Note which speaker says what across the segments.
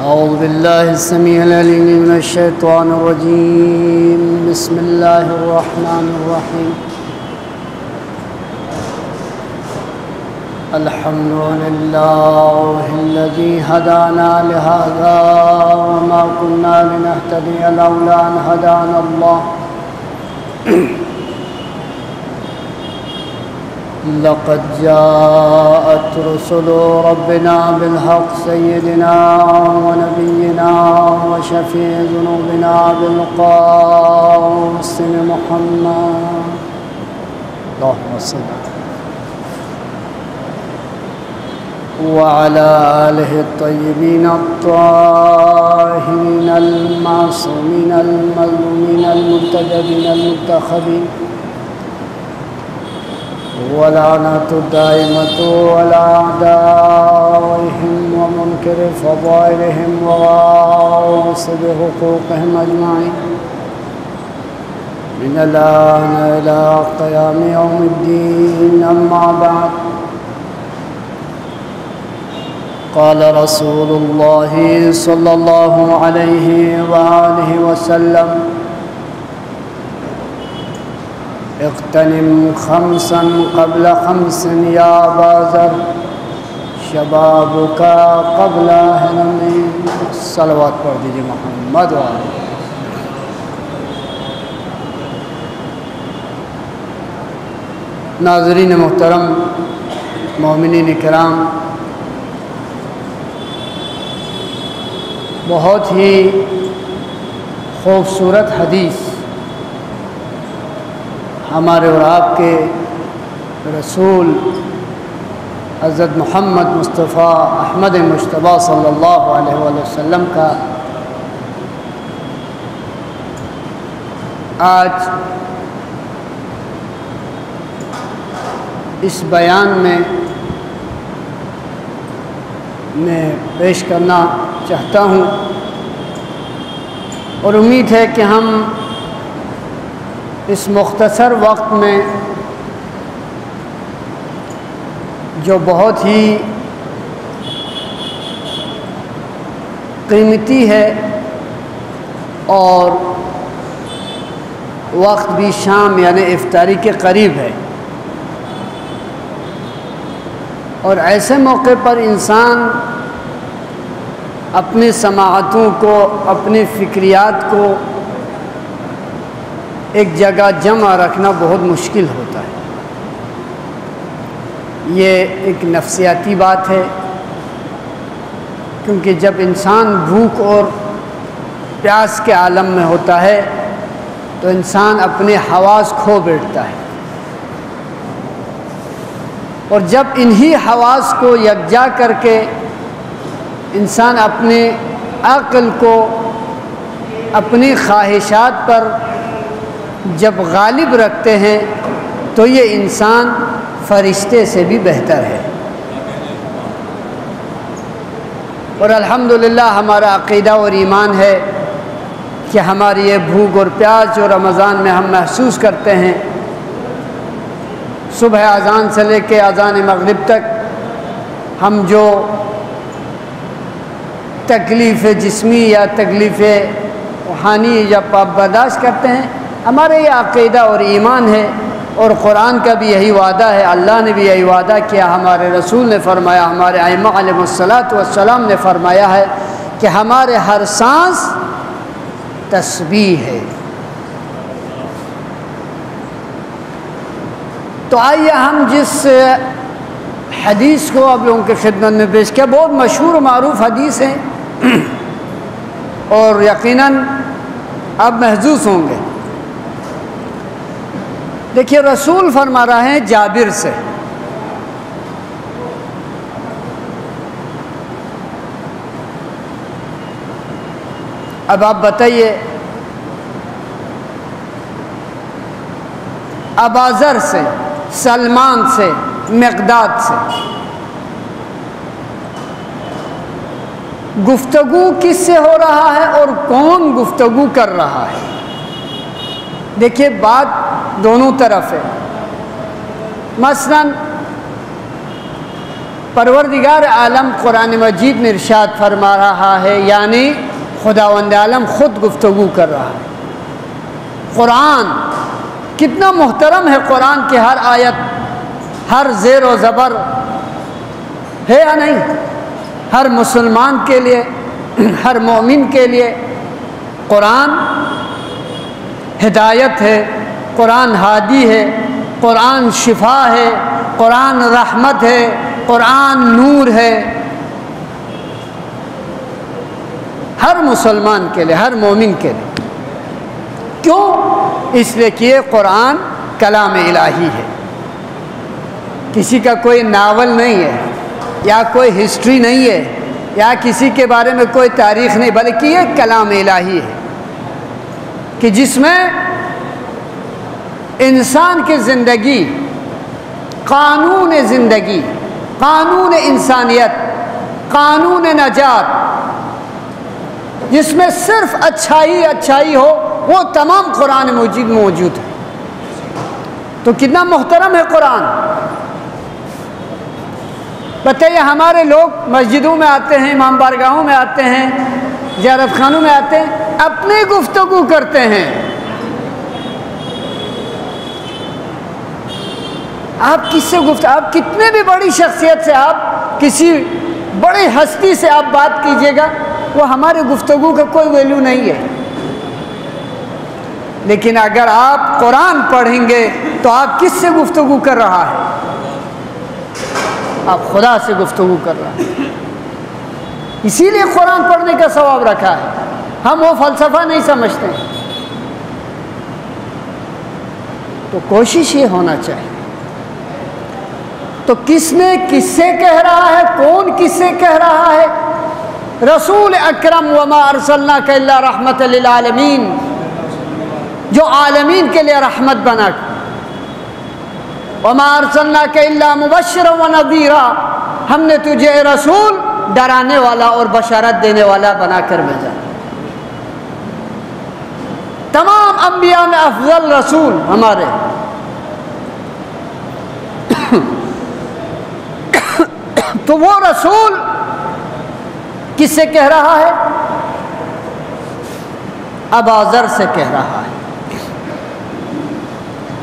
Speaker 1: أعوذ بالله السميع العليم من الشيطان الرجيم. بسم الله الرحمن الرحيم. الحمد لله الذي هدانا لهذا وما كنا لنهتدي لولا أن هدانا الله. لقد جاءت رسل ربنا بالحق سيدنا ونبينا وشفيع ذنوبنا بالقاسم محمد اللهم صل وعلى آله الطيبين الطاهرين المعصومين المظلومين المنتجبين المنتخبين، ولعنة الدائمة على أعدائهم ومنكر فضائلهم وغاصب حقوقهم أجمعين من الآن إلى قيام يوم الدين. أما بعد، قال رسول الله صلى الله عليه وآله وسلم: اغتنم خمسا قبل خمس يا أبا ذر، شبابك قبل حرم. صلوات پڑھ دیجیے محمد وآلہ. ناظرین محترم، مومنین کرام، بہت ہی خوبصورت حدیث ہمارے اور آپ کے رسول حضرت محمد مصطفیٰ احمد مجتبیٰ صلی اللہ علیہ وآلہ وسلم کا آج اس بیان میں پیش کرنا چاہتا ہوں، اور امید ہے کہ ہم اس مختصر وقت میں جو بہت ہی قیمتی ہے اور وقت بھی شام یعنی افطاری کے قریب ہے، اور ایسے موقع پر انسان اپنی سماعتوں کو، اپنی فکریات کو ایک جگہ جمع رکھنا بہت مشکل ہوتا ہے. یہ ایک نفسیاتی بات ہے، کیونکہ جب انسان بھوک اور پیاس کے عالم میں ہوتا ہے تو انسان اپنے حواس کھو بیٹھتا ہے، اور جب انہی حواس کو یکجا کر کے انسان اپنے عقل کو اپنی خواہشات پر جب غالب رکھتے ہیں تو یہ انسان فرشتے سے بھی بہتر ہے. اور الحمدللہ ہمارا عقیدہ اور ایمان ہے کہ ہماری یہ بھوک اور پیاس جو رمضان میں ہم محسوس کرتے ہیں، صبح اذان سے لے کے اذان مغرب تک ہم جو تکلیف جسمی یا تکلیف روحانی یا پاپ برداشت کرتے ہیں، ہمارے یہ عقیدہ اور ایمان ہے، اور قرآن کا بھی یہی وعدہ ہے، اللہ نے بھی یہی وعدہ کیا، ہمارے رسول نے فرمایا، ہمارے ائمہ علیہ الصلاۃ والسلام نے فرمایا ہے کہ ہمارے ہر سانس تسبیح ہے. تو آئیے ہم جس حدیث کو اب لوگوں کے خدمت میں پیش کیا، بہت مشہور و معروف حدیث ہے اور یقیناً آپ محظوظ ہوں گے. دیکھیے، رسول فرما رہے ہیں جابر سے، اب آپ بتائیے ابا ذر سے، سلمان سے، مقداد سے گفتگو کس سے ہو رہا ہے اور کون گفتگو کر رہا ہے؟ دیکھیے، بات دونوں طرف ہے. مثلا پروردگار عالم قرآن مجید میں ارشاد فرما رہا ہے، یعنی خداوند عالم خود گفتگو کر رہا ہے۔ قرآن کتنا محترم ہے، قرآن کی ہر آیت، ہر زیر و زبر ہے یا نہیں؟ ہر مسلمان کے لیے، ہر مومن کے لیے قرآن ہدایت ہے، قرآن ہادی ہے، قرآن شفا ہے، قرآن رحمت ہے، قرآن نور ہے، ہر مسلمان کے لیے، ہر مومن کے لیے۔ کیوں؟ اس لیے کہ یہ قرآن کلام الہی ہے، کسی کا کوئی ناول نہیں ہے، یا کوئی ہسٹری نہیں ہے، یا کسی کے بارے میں کوئی تاریخ نہیں، بلکہ یہ کلام الہی ہے کہ جس میں انسان کی زندگی، قانون زندگی، قانون انسانیت، قانون نجات، جس میں صرف اچھائی اچھائی ہو، وہ تمام قرآن مجید موجود ہے۔ تو کتنا محترم ہے قرآن۔ بتائیے، ہمارے لوگ مسجدوں میں آتے ہیں، امام بارگاہوں میں آتے ہیں، زیارت خانوں میں آتے ہیں، اپنی گفتگو کرتے ہیں۔ آپ کس سے آپ کتنے بھی بڑی شخصیت سے، آپ کسی بڑی ہستی سے آپ بات کیجئے گا، وہ ہمارے گفتگو کا کوئی ویلیو نہیں ہے۔ لیکن اگر آپ قرآن پڑھیں گے تو آپ کس سے گفتگو کر رہا ہے؟ آپ خدا سے گفتگو کر رہا ہے۔ اسی لیے قرآن پڑھنے کا ثواب رکھا ہے، ہم وہ فلسفہ نہیں سمجھتے ہیں۔ تو کوشش یہ ہونا چاہیے۔ تو کس نے کس سے کہہ رہا ہے؟ کون کس سے کہہ رہا ہے؟ رسول اکرم وما ارسلناک الا رحمت للعالمین، جو عالمین کے لیے رحمت بنا، وما ارسلناک الا مبشرا ونذیرا، ہم نے تجھے رسول ڈرانے والا اور بشارت دینے والا بنا کر بھیجا۔ تمام انبیاء میں افضل رسول ہمارے۔ تو وہ رسول کس سے کہہ رہا ہے؟ اباذر سے کہہ رہا ہے۔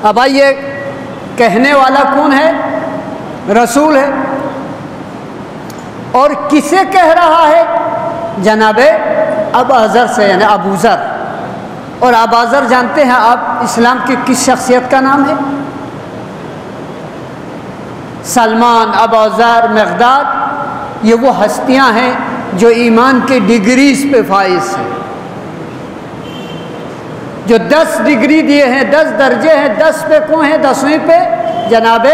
Speaker 1: اب آئیے، کہنے والا کون ہے؟ رسول ہے۔ اور کسے کہہ رہا ہے؟ جناب اباذر سے، یعنی ابو ذر۔ اور اباذر جانتے ہیں آپ اسلام کی کس شخصیت کا نام ہے؟ سلمان، ابوذر، مقداد، یہ وہ ہستیاں ہیں جو ایمان کے ڈگریز پہ فائز ہیں، جو 10 ڈگری دیے ہیں، 10 درجے ہیں، 10 پہ کون ہیں؟ 10ویں پہ جناب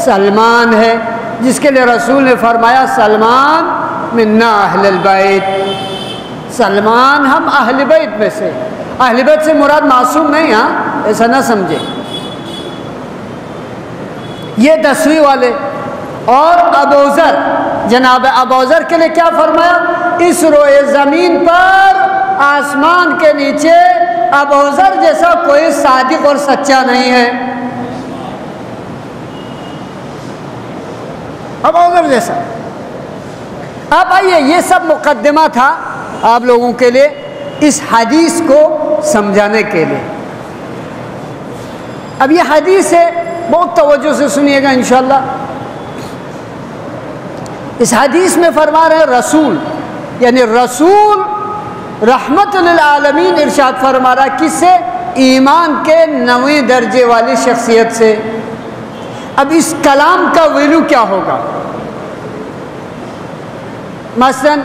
Speaker 1: سلمان ہے، جس کے لیے رسول نے فرمایا سلمان منا اہل البیت، سلمان ہم اہل بیت میں سے۔ اہل بیت سے مراد معصوم نہیں، ہاں ایسا نہ سمجھے، یہ 10ویں والے۔ اور ابوذر، جناب ابوذر کے لیے کیا فرمایا؟ اس روئے زمین پر، آسمان کے نیچے ابوذر جیسا کوئی صادق اور سچا نہیں ہے، ابوذر جیسا۔ اب آئیے، یہ سب مقدمہ تھا آپ لوگوں کے لیے اس حدیث کو سمجھانے کے لیے۔ اب یہ حدیث ہے، بہت توجہ سے سنیے گا انشاءاللہ۔ اس حدیث میں فرما رہے ہیں رسول، یعنی رسول رحمت للعالمین ارشاد فرما رہا ہے، کس سے؟ ایمان کے 9ویں درجے والی شخصیت سے۔ اب اس کلام کا ویلو کیا ہوگا؟ مثلا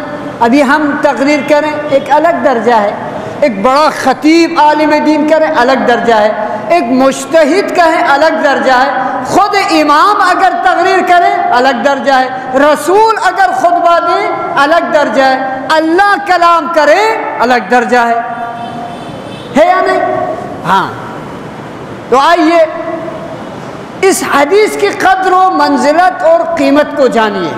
Speaker 1: ابھی ہم تقریر کریں، ایک الگ درجہ ہے، ایک بڑا خطیب عالم دین کریں، الگ درجہ ہے، ایک مجتہد کہیں، الگ درجہ ہے، خود امام اگر تقریر کرے الگ درجہ ہے، رسول اگر خطبہ دے الگ درجہ ہے، اللہ کلام کرے الگ درجہ ہے یا نہیں؟ ہاں۔ تو آئیے اس حدیث کی قدر و منزلت اور قیمت کو جانیے۔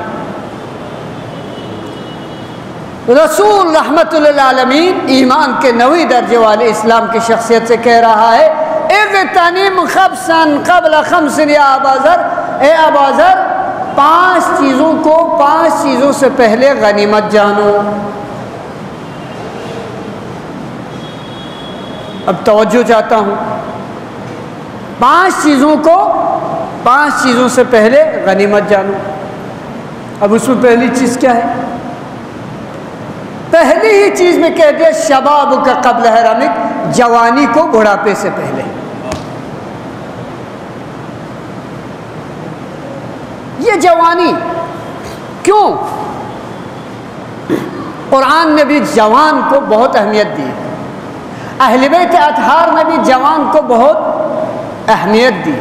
Speaker 1: رسول رحمت للعالمین ایمان کے 9ویں درجے والے اسلام کی شخصیت سے کہہ رہا ہے، اغتنم خبسا قبل خمس یا ابا ذر، اے ابا ذر 5 چیزوں کو 5 چیزوں سے پہلے غنیمت جانو۔ اب توجہ چاہتا ہوں، 5 چیزوں کو 5 چیزوں سے پہلے غنیمت جانو۔ اب اس میں پہلی چیز کیا ہے؟ پہلی ہی چیز میں کہہ دیا شباب کا قبل حرمک، جوانی کو بڑھاپے سے پہلے۔ یہ جوانی کیوں؟ قرآن نے بھی جوان کو بہت اہمیت دی، اہل بیت اطہار نے بھی جوان کو بہت اہمیت دی،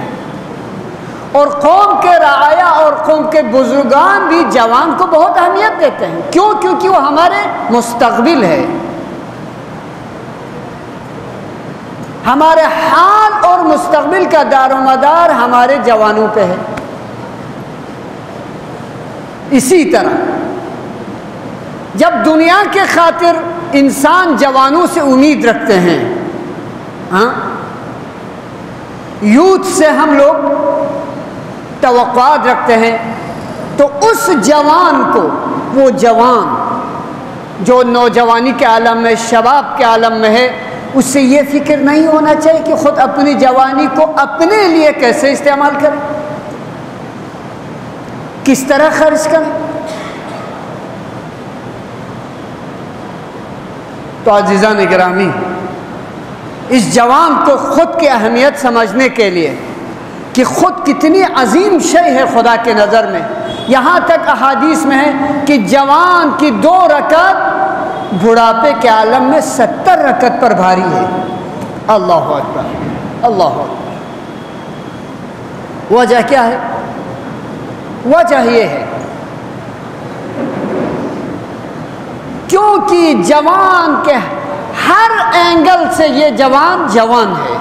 Speaker 1: اور قوم کے رعایا اور قوم کے بزرگان بھی جوان کو بہت اہمیت دیتے ہیں۔ کیوں؟ کیونکہ وہ ہمارے مستقبل ہے، ہمارے حال اور مستقبل کا دار و مدار ہمارے جوانوں پہ ہے۔ اسی طرح جب دنیا کے خاطر انسان جوانوں سے امید رکھتے ہیں، ہاں یوتھ سے ہم لوگ توقعات رکھتے ہیں، تو اس جوان کو، وہ جوان جو نوجوانی کے عالم میں، شباب کے عالم میں ہے، اس سے یہ فکر نہیں ہونا چاہیے کہ خود اپنی جوانی کو اپنے لیے کیسے استعمال کریں، کس طرح خرچ کریں۔ تو عزیزان گرامی، اس جوان کو خود کی اہمیت سمجھنے کے لیے کہ خود کتنی عظیم شے ہے خدا کے نظر میں، یہاں تک احادیث میں ہے کہ جوان کی 2 رکعت بڑھاپے کے عالم میں 70 رکعت پر بھاری ہے۔ اللہ اکبر، اللہ اکبر۔ وجہ کیا ہے؟ وجہ یہ ہے کیونکہ جوان کے ہر اینگل سے یہ جوان جوان ہے،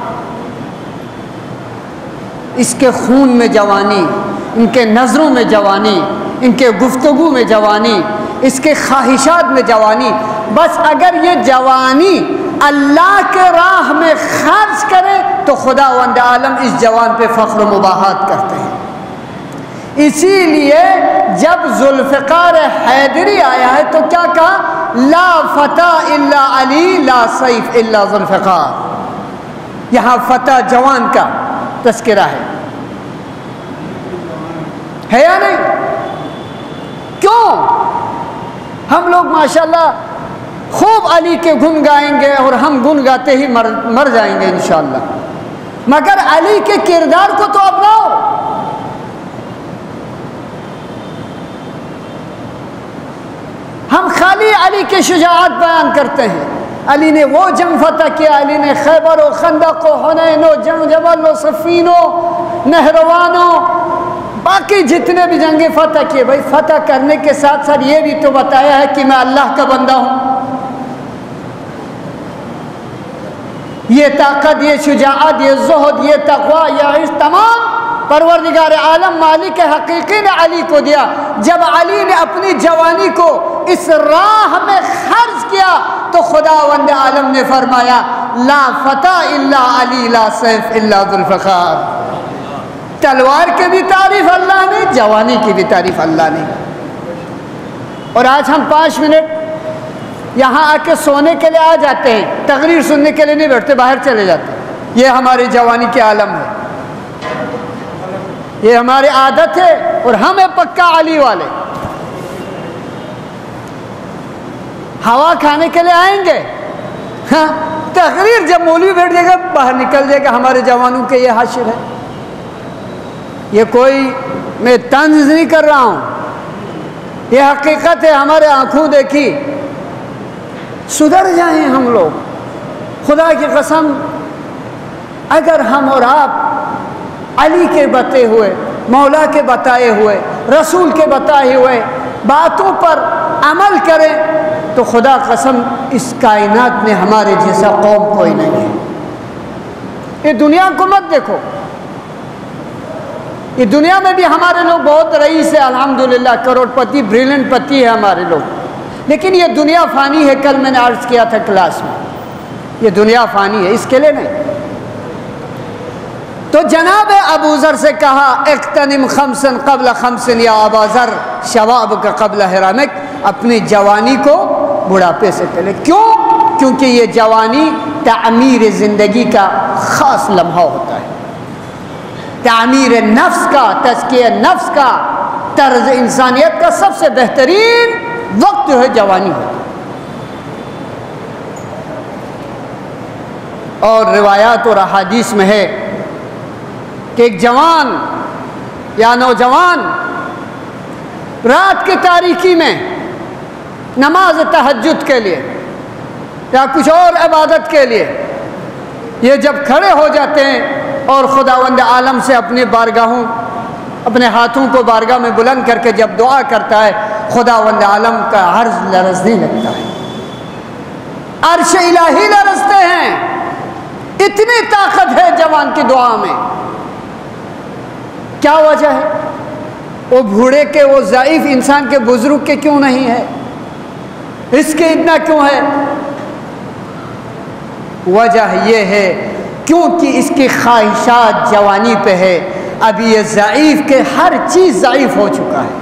Speaker 1: اس کے خون میں جوانی، ان کے نظروں میں جوانی، ان کے گفتگو میں جوانی، اس کے خواہشات میں جوانی۔ بس اگر یہ جوانی اللہ کے راہ میں خرچ کرے تو خداوند عالم اس جوان پہ فخر و مباحات کرتے ہیں۔ اسی لیے جب ذوالفقار حیدری آیا ہے تو کیا کہا؟ لا فتح الا علی لا سیف الا ذوالفقار۔ یہاں فتح جوان کا تذکرہ ہے یا نہیں؟ کیوں؟ ہم لوگ ماشاءاللہ خوب علی کے گن گائیں گے اور ہم گن گاتے ہی مر جائیں گے انشاءاللہ، مگر علی کے کردار کو تو اپناؤ۔ ہم خالی علی کے شجاعت بیان کرتے ہیں، علی نے وہ جنگ فتح کیا، علی نے خیبر و خندق و حنین و جبل و صفین و نہروان و باقی جتنے بھی جنگیں فتح کیے۔ بھائی فتح کرنے کے ساتھ ساتھ یہ بھی تو بتایا ہے کہ میں اللہ کا بندہ ہوں۔ یہ طاقت، یہ شجاعت، یہ زہد، یہ تقوی، یہ عشق تمام پروردگار عالم مالک حقیقی نے علی کو دیا۔ جب علی نے اپنی جوانی کو اس راہ میں خرچ کیا تو خداوند عالم نے فرمایا لا فتح الا علی لا سیف الا ذوالفقار۔ تلوار کی بھی تعریف اللہ نے، جوانی کی بھی تعریف اللہ نے۔ اور آج ہم 5 منٹ یہاں آ کے سونے کے لیے آ جاتے ہیں، تقریر سننے کے لیے نہیں بیٹھتے، باہر چلے جاتے ہیں۔ یہ ہماری جوانی کے عالم ہے، یہ ہماری عادت ہے، اور ہم ہیں پکا علی والے۔ ہوا کھانے کے لیے آئیں گے، ہاں تقریر جب مولوی بیٹھ جائے گا باہر نکل جائے گا ہمارے جوانوں کے یہ حاشر ہے۔ یہ کوئی میں طنز نہیں کر رہا ہوں، یہ حقیقت ہے، ہمارے آنکھوں دیکھی۔ سدھر جائیں ہم لوگ، خدا کی قسم اگر ہم اور آپ علی کے بتے ہوئے، مولا کے بتائے ہوئے، رسول کے بتائے ہوئے باتوں پر عمل کریں تو خدا قسم اس کائنات میں ہمارے جیسا قوم کوئی نہیں ہے۔ یہ دنیا کو مت دیکھو، یہ دنیا میں بھی ہمارے لوگ بہت رئیس ہے الحمدللہ، کروڑ پتی، بریلینٹ پتی ہے ہمارے لوگ، لیکن یہ دنیا فانی ہے۔ کل میں نے عرض کیا تھا کلاس میں، یہ دنیا فانی ہے، اس کے لیے نہیں۔ تو جناب ابو ذر سے کہا اغتنم خمسا قبل خمس یا ابا ذر شبابک قبل حرامک، اپنی جوانی کو بڑھاپے سے پہلے۔ کیوں؟ کیونکہ یہ جوانی تعمیر زندگی کا خاص لمحہ ہوتا ہے، تعمیر نفس کا، تزکیہ نفس کا، طرز انسانیت کا سب سے بہترین وقت جو ہے جوانی ہوتا ہے۔ اور روایات اور احادیث میں ہے کہ ایک جوان یا نوجوان رات کی تاریکی میں نماز تہجد کے لیے یا کچھ اور عبادت کے لیے یہ جب کھڑے ہو جاتے ہیں اور خداوند عالم سے اپنے بارگاہوں، اپنے ہاتھوں کو بارگاہ میں بلند کر کے جب دعا کرتا ہے، خداوند عالم کا عرش لرزنے لگتا ہے، عرش الہی لرزتے ہیں، اتنی طاقت ہے جوان کی دعا میں۔ کیا وجہ ہے؟ وہ بوڑھے کے، وہ ضعیف انسان کے، بزرگ کے کیوں نہیں ہے؟ اس کے اتنا کیوں ہے؟ وجہ یہ ہے کیونکہ اس کی خواہشات جوانی پہ ہے، ابھی یہ ضعیف کے ہر چیز ضعیف ہو چکا ہے۔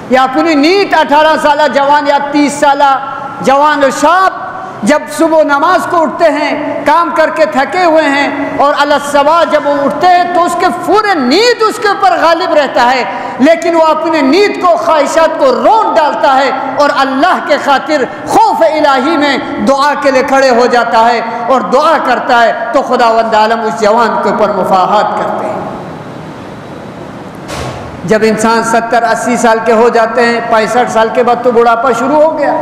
Speaker 1: یا اپنی نیت 18 سالہ جوان یا 30 سالہ جوان اور شاب جب صبح نماز کو اٹھتے ہیں، کام کر کے تھکے ہوئے ہیں، اور الصبح جب وہ اٹھتے ہیں تو اس کے پورے نیند اس کے اوپر غالب رہتا ہے، لیکن وہ اپنے نیند کو، خواہشات کو روک ڈالتا ہے اور اللہ کے خاطر خوف الہی میں دعا کے لیے کھڑے ہو جاتا ہے اور دعا کرتا ہے، تو خداوند عالم اس جوان کے اوپر مفاحات کرتے ہیں۔ جب انسان 70-80 سال کے ہو جاتے ہیں، 65 سال کے بعد تو بڑھاپا شروع ہو گیا،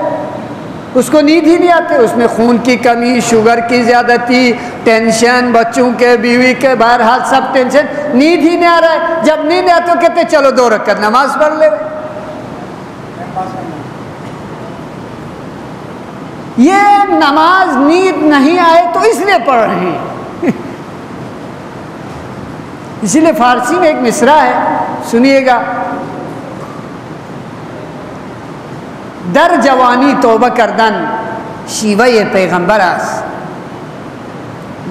Speaker 1: اس کو نیند ہی نہیں آتے، اس میں خون کی کمی، شوگر کی زیادتی، ٹینشن، بچوں کے، بیوی کے، بہرحال سب ٹینشن، نیند ہی نہیں آ رہا ہے۔ جب نیند آتے تو کہتے چلو 2 رکعت نماز پڑھ لے۔ یہ نماز نیند نہیں آئے تو اس لیے پڑھ رہے ہیں۔ اسی لیے فارسی میں ایک مصرع ہے، سنیے گا، در جوانی توبہ کردن شیوه پیغمبر است،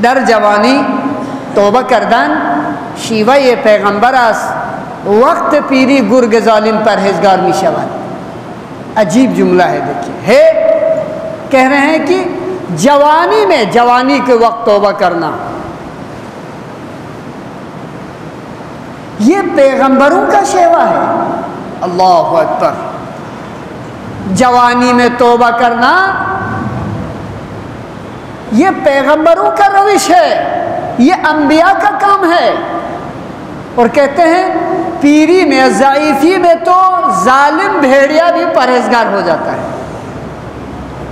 Speaker 1: در جوانی توبہ کردن شیوه پیغمبر است، وقت پیری گرگ ظالم پرہیزگار می شود۔ عجیب جملہ ہے، دیکھیے، کہہ رہے ہیں کہ جوانی میں، جوانی کے وقت توبہ کرنا یہ پیغمبروں کا شیوا ہے۔ اللہ اکبر! جوانی میں توبہ کرنا یہ پیغمبروں کا روش ہے، یہ انبیاء کا کام ہے۔ اور کہتے ہیں پیری میں، ضعیفی میں تو ظالم بھیڑیا بھی پرہیزگار ہو جاتا ہے۔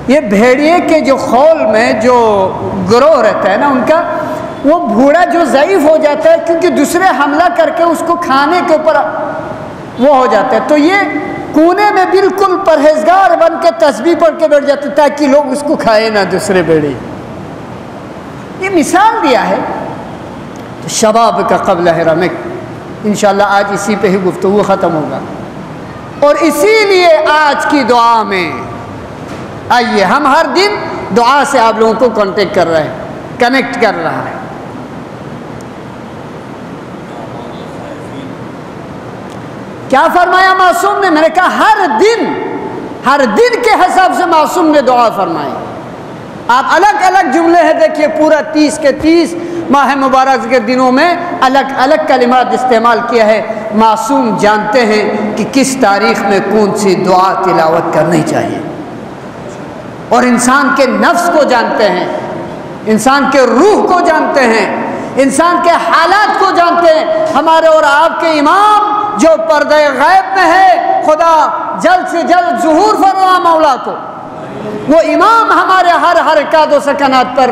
Speaker 1: یہ بھیڑیے کے جو خول میں جو گروہ رہتا ہے نا ان کا، وہ بھوڑا جو ضعیف ہو جاتا ہے کیونکہ دوسرے حملہ کر کے اس کو کھانے کے اوپر وہ ہو جاتا ہے، تو یہ کونے میں بالکل پرہیزگار بن کے تسبیح پڑھ کے بیٹھ جاتے تاکہ لوگ اس کو کھائے نہ، دوسرے بیڑے۔ یہ مثال دیا ہے۔ تو شباب کا قبل حرمک، انشاءاللہ آج اسی پہ ہی گفتگو ختم ہوگا۔ اور اسی لیے آج کی دعا میں آئیے، ہم ہر دن دعا سے آپ لوگوں کو کانٹیکٹ کر رہے ہیں، کنیکٹ کر رہا ہے۔ کیا فرمایا معصوم نے؟ میں نے کہا ہر دن کے حساب سے معصوم نے دعا فرمائی۔ آپ الگ الگ جملے ہیں، دیکھیے پورا 30 کے 30 ماہ مبارک کے دنوں میں الگ الگ کلمات استعمال کیا ہے۔ معصوم جانتے ہیں کہ کس تاریخ میں کون سی دعا تلاوت کرنی چاہیے، اور انسان کے نفس کو جانتے ہیں، انسان کے روح کو جانتے ہیں، انسان کے حالات کو جانتے ہیں۔ ہمارے اور آپ کے امام جو پردہ غیب میں ہے، خدا جلد سے جلد ظہور فرما مولا کو، وہ امام ہمارے ہر حرکات و سکنات پر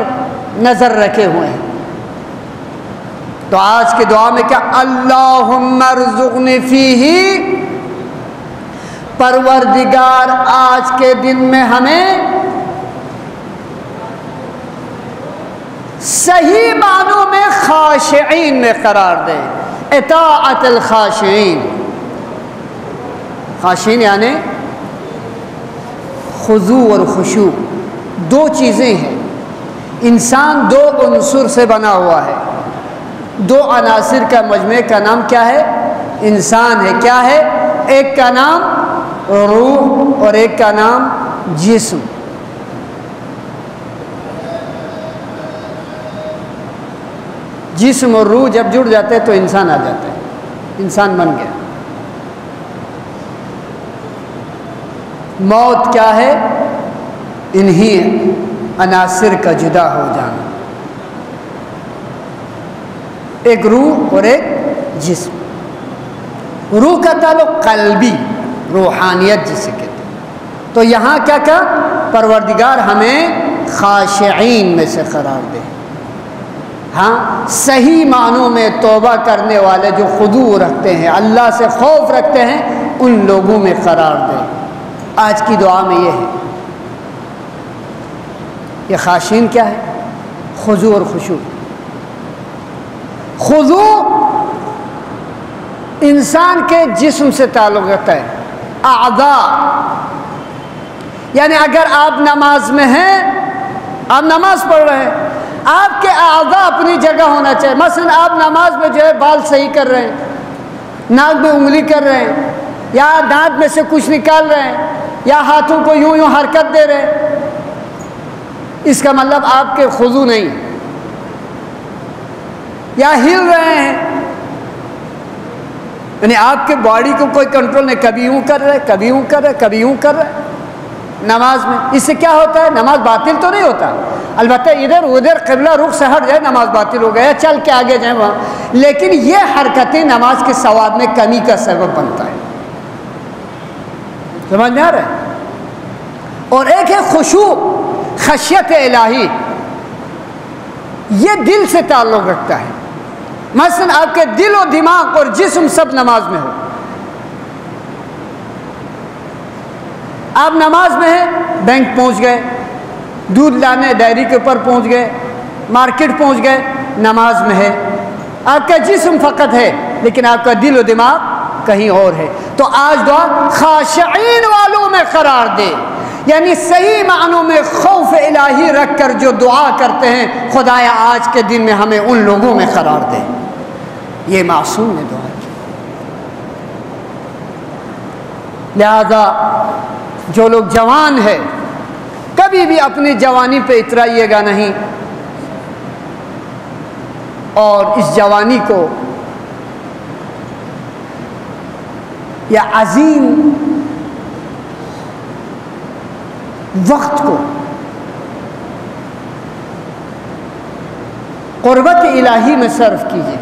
Speaker 1: نظر رکھے ہوئے ہیں۔ تو آج کی دعا میں کیا؟ اللہم ارزقنی فیہ، پروردگار آج کے دن میں ہمیں صحیح معنوں میں خاشعین میں قرار دے، اطاعت الخاشعین۔ خاشعین یعنی خضوع اور خشوع، دو چیزیں ہیں۔ انسان دو عنصر سے بنا ہوا ہے، دو عناصر کا مجموعے کا نام کیا ہے؟ انسان ہے۔ کیا ہے؟ ایک کا نام روح اور ایک کا نام جسم۔ جسم اور روح جب جڑ جاتے ہیں تو انسان آ جاتا ہے، انسان بن گیا۔ موت کیا ہے؟ انہی عناصر کا جدا ہو جانا، ایک روح اور ایک جسم۔ روح کا تعلق قلبی، روحانیت جسے کہتے ہیں۔ تو یہاں کیا کہا؟ پروردگار ہمیں خاشعین میں سے قرار دے۔ ہاں، صحیح معنوں میں توبہ کرنے والے جو خضوع رکھتے ہیں، اللہ سے خوف رکھتے ہیں، ان لوگوں میں قرار دے۔ آج کی دعا میں یہ ہے۔ یہ خاشعین کیا ہے؟ خضوع اور خشوع۔ خضوع انسان کے جسم سے تعلق رکھتا ہے، اعضاء، یعنی اگر آپ نماز میں ہیں، آپ نماز پڑھ رہے ہیں، آپ کے اعضاء اپنی جگہ ہونا چاہیے۔ مثلا آپ نماز میں جو ہے بال صحیح کر رہے ہیں، ناک میں انگلی کر رہے ہیں، یا دانت میں سے کچھ نکال رہے ہیں، یا ہاتھوں کو یوں یوں حرکت دے رہے ہیں، اس کا مطلب آپ کے خضوع نہیں، یا ہل رہے ہیں، یعنی آپ کے باڈی کو کوئی کنٹرول نہیں، کبھی یوں کر رہے، کبھی یوں کر رہے، کبھی یوں کر رہے نماز میں۔ اس سے کیا ہوتا ہے؟ نماز باطل تو نہیں ہوتا، البتہ ادھر ادھر قبلہ رخ سے ہٹ جائے نماز باطل ہو گیا، چل کے آگے جائیں وہاں، لیکن یہ حرکتیں نماز کے ثواب میں کمی کا سبب بنتا ہے۔ سمجھ میں آ رہا ہے؟ اور ایک ہے خشوع، خشیت الہی، یہ دل سے تعلق رکھتا ہے۔ مثلا آپ کے دل و دماغ اور جسم سب نماز میں ہو، آپ نماز میں ہیں، بینک پہنچ گئے، دودھ لانے ڈائری کے اوپر پہنچ گئے، مارکیٹ پہنچ گئے، نماز میں ہے، آپ کا جسم فقط ہے لیکن آپ کا دل و دماغ کہیں اور ہے۔ تو آج دعا خاشعین والوں میں قرار دے، یعنی صحیح معنوں میں خوف الہی رکھ کر جو دعا کرتے ہیں، خدایا آج کے دن میں ہمیں ان لوگوں میں قرار دے۔ یہ معصوم نے دعا کی۔ لہذا جو لوگ جوان ہیں، کبھی بھی اپنی جوانی پہ اترائیے گا نہیں، اور اس جوانی کو یا عظیم وقت کو قربت الہی میں صرف کیجیے۔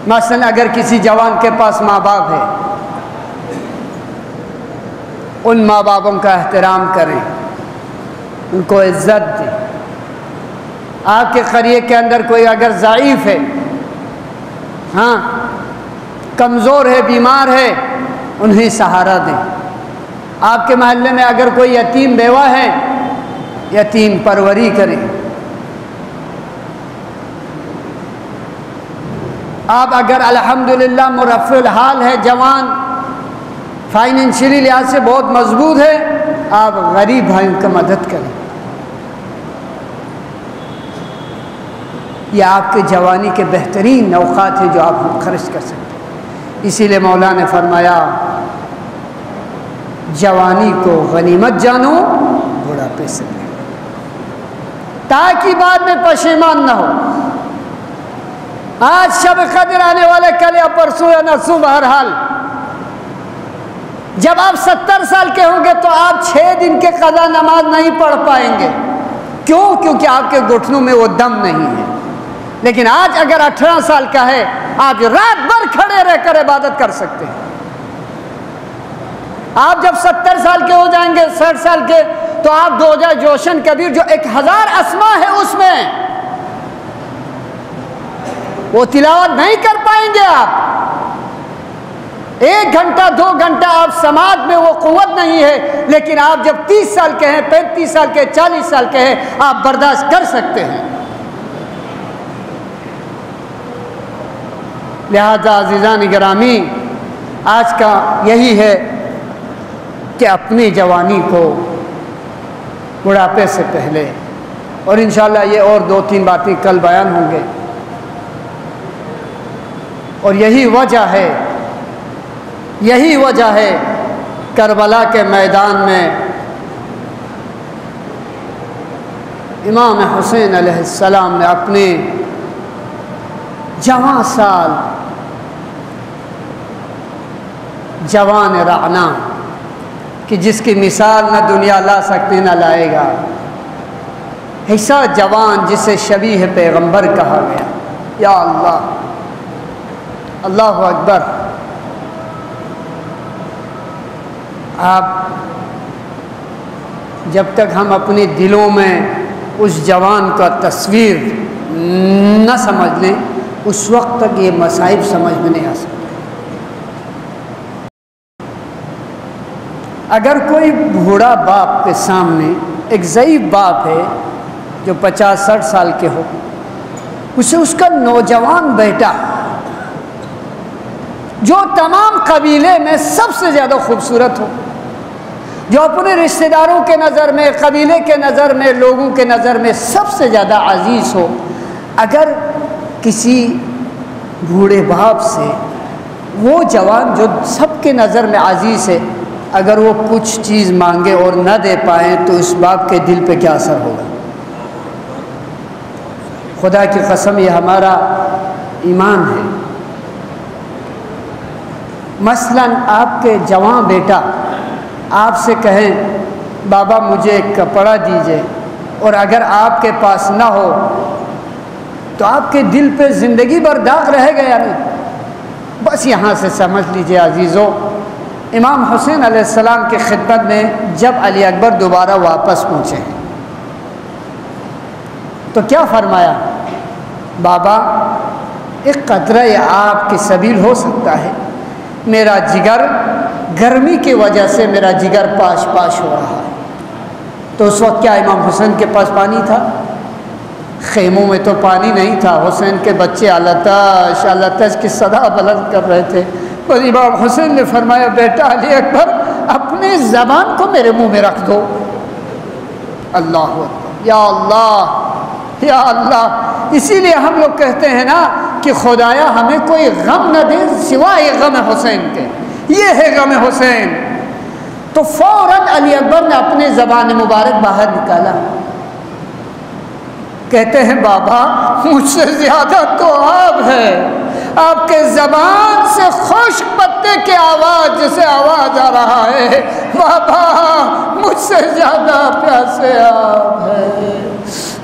Speaker 1: مثلا اگر کسی جوان کے پاس ماں باپ ہے، ان ماں باپوں کا احترام کریں، ان کو عزت دیں۔ آپ کے قریے کے اندر کوئی اگر ضعیف ہے، ہاں کمزور ہے، بیمار ہے، انہیں سہارا دیں۔ آپ کے محلے میں اگر کوئی یتیم بیوہ ہے، یتیم پروری کریں۔ آپ اگر الحمدللہ مرفع الحال ہے، جوان، فائنینشلی لحاظ سے بہت مضبوط ہے، آپ غریب بھائیوں کا مدد کریں۔ یہ آپ کے جوانی کے بہترین اوقات ہیں جو آپ خرچ کر سکتے ہیں۔ اسی لیے مولا نے فرمایا جوانی کو غنیمت جانو، بڑھاپے سے تاکہ بعد میں پشیمان نہ ہو۔ آج شب قدر آنے والے، کل یا پرسوں یا نرسوں، بہرحال جب آپ 70 سال کے ہوں گے تو آپ 6 دن کے قضا نماز نہیں پڑھ پائیں گے۔ کیوں؟ کیونکہ آپ کے گھٹنوں میں وہ دم نہیں ہے۔ لیکن آج اگر 18 سال کا ہے، آپ رات بھر کھڑے رہ کر عبادت کر سکتے ہیں۔ آپ جب 70 سال کے ہو جائیں گے، 60 سال کے، تو آپ دوجہ جوشن کبیر جو 1000 اسما ہے اس میں وہ تلاوت نہیں کر پائیں گے۔ آپ 1 گھنٹہ 2 گھنٹہ آپ سماعت میں وہ قوت نہیں ہے، لیکن آپ جب 30 سال کے ہیں، 35 سال کے، 40 سال کے ہیں، آپ برداشت کر سکتے ہیں۔ لہذا عزیزان گرامی، آج کا یہی ہے کہ اپنی جوانی کو بڑھاپے سے پہلے اور انشاءاللہ یہ اور 2-3 باتیں کل بیان ہوں گے۔ اور یہی وجہ ہے کربلا کے میدان میں امام حسین علیہ السلام نے اپنے جوان سال، جوان رعنا کہ جس کی مثال نہ دنیا لا سکتے نہ لائے گا، ایسا جوان جسے شبیہ پیغمبر کہا گیا۔ یا اللہ، اللہ اکبر۔ آپ جب تک ہم اپنے دلوں میں اس جوان کا تصویر نہ سمجھ لیں، اس وقت تک یہ مصائب سمجھ میں نہیں آ سکتے۔ اگر کوئی بوڑھا باپ کے سامنے ایک ضعیف باپ ہے جو 50-60 سال کے ہو، اسے اس کا نوجوان بیٹا جو تمام قبیلے میں سب سے زیادہ خوبصورت ہو، جو اپنے رشتہ داروں کے نظر میں، قبیلے کے نظر میں، لوگوں کے نظر میں سب سے زیادہ عزیز ہو، اگر کسی بوڑھے باپ سے وہ جوان جو سب کے نظر میں عزیز ہے، اگر وہ کچھ چیز مانگے اور نہ دے پائیں تو اس باپ کے دل پہ کیا اثر ہوگا؟ خدا کی قسم یہ ہمارا ایمان ہے۔ مثلا آپ کے جوان بیٹا آپ سے کہیں بابا مجھے ایک کپڑا دیجئے، اور اگر آپ کے پاس نہ ہو تو آپ کے دل پہ زندگی بھر داغ رہے گا یا نہیں؟ بس یہاں سے سمجھ لیجئے عزیزو، امام حسین علیہ السلام کی خدمت میں جب علی اکبر دوبارہ واپس پہنچے تو کیا فرمایا؟ بابا ایک قطرہ آپ کی سبیل ہو سکتا ہے، میرا جگر گرمی کی وجہ سے میرا جگر پاش پاش ہو رہا ہے۔ تو اس وقت کیا امام حسین کے پاس پانی تھا؟ خیموں میں تو پانی نہیں تھا۔ حسین کے بچے التش التش کی صدا بلند کر رہے تھے، اور امام حسین نے فرمایا بیٹا علی اکبر اپنے زبان کو میرے منہ میں رکھ دو۔ اللہ اکبر، یا اللہ یا اللہ۔ اسی لیے ہم لوگ کہتے ہیں نا کہ خدایا ہمیں کوئی غم نہ دے سوائے غم حسین کے، یہ ہے غم حسین۔ تو فوراً علی اکبر نے اپنے زبان مبارک باہر نکالا، کہتے ہیں بابا مجھ سے زیادہ تو آپ ہے، آپ کے زبان سے خشک پتے کی آواز جیسے آواز آ رہا ہے، بابا مجھ سے زیادہ پیاسے آپ ہیں،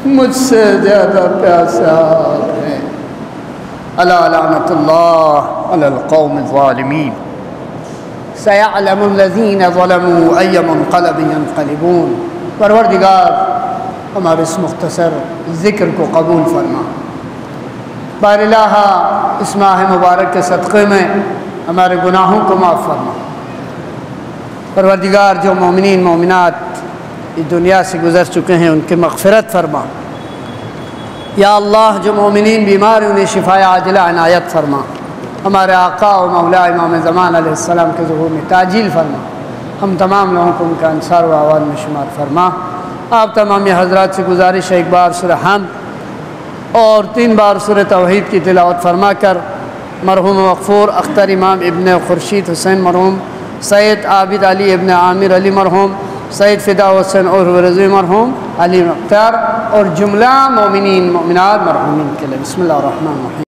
Speaker 1: مجھ سے زیادہ پیاسے آپ ہیں۔ الا لعنت اللہ علی القوم الظالمین، سیعلم الذین ظلموا ای منقلب ینقلبون۔ پروردگار ہمارے اس مختصر ذکر کو قبول فرما۔ بار الہ اس ماہ مبارک کے صدقے میں ہمارے گناہوں کو معاف فرما۔ پروردگار جو مومنین مومنات اس دنیا سے گزر چکے ہیں ان کی مغفرت فرما۔ یا اللہ جو مومنین بیمار ہیں انہیں شفاء عاجلہ عنایت فرما۔ ہمارے آقا و مولا امام زمان علیہ السلام کے ظہور میں تعجیل فرما۔ ہم تمام لوگوں کو ان کا انصار و اعوان میں شمار فرما۔ آپ تمامی حضرات سے گزارش ہے ایک بار سورہ حمد اور 3 بار سورہ توحید کی تلاوت فرما کر مرحوم مغفور اختر امام ابن خورشید حسین مرحوم، سید عابد علی ابن عامر علی مرحوم، سید فدا حسین اور رضوی مرحوم علی مختار اور جملہ مومنین مومنات مرحومین کے لیے۔ بسم اللہ الرحمن الرحیم۔